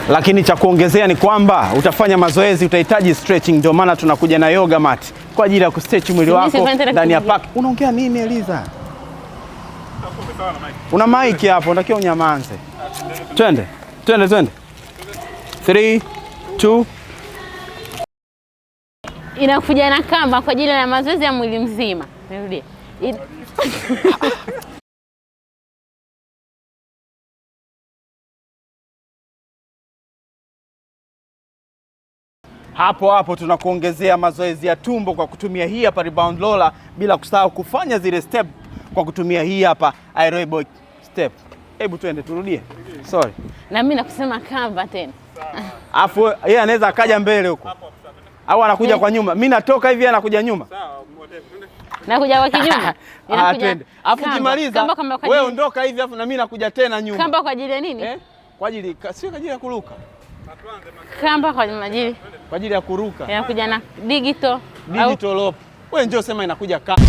Lakini cha kuongezea ni kwamba utafanya mazoezi, utahitaji stretching, ndio maana tunakuja na yoga mat kwa ajili ya kustretch mwili wako ndani ya park. Unaongea nini Eliza? Una mic hapo, unatakiwa unyamanze. Twende. 3 2 Inakuja na kamba kwa ajili ya mazoezi ya mwili mzima. Nirudie. Hapo tunakuongezea mazoezi ya tumbo kwa kutumia hii hapa rebound roller, bila kusahau kufanya zile step kwa kutumia hii hapa aerobic step. Hebu twende turudie. Sorry. Na mimi nakusema kamba tena. Afu yeye anaweza akaja mbele huko. Au anakuja kwa nyuma. Mimi natoka hivi anakuja nyuma. Sawa, nakuja kwa kinyuma. Twende. Afu kimaliza wewe ondoka hivi afu na mimi nakuja tena nyuma. Kamba kwa ajili ya nini? Kwa ajili sio kwa ajili ya kuruka. Kamba kwa ajili ya kuruka. Inakuja na digital rope. Wewe njoo sema inakuja kamba.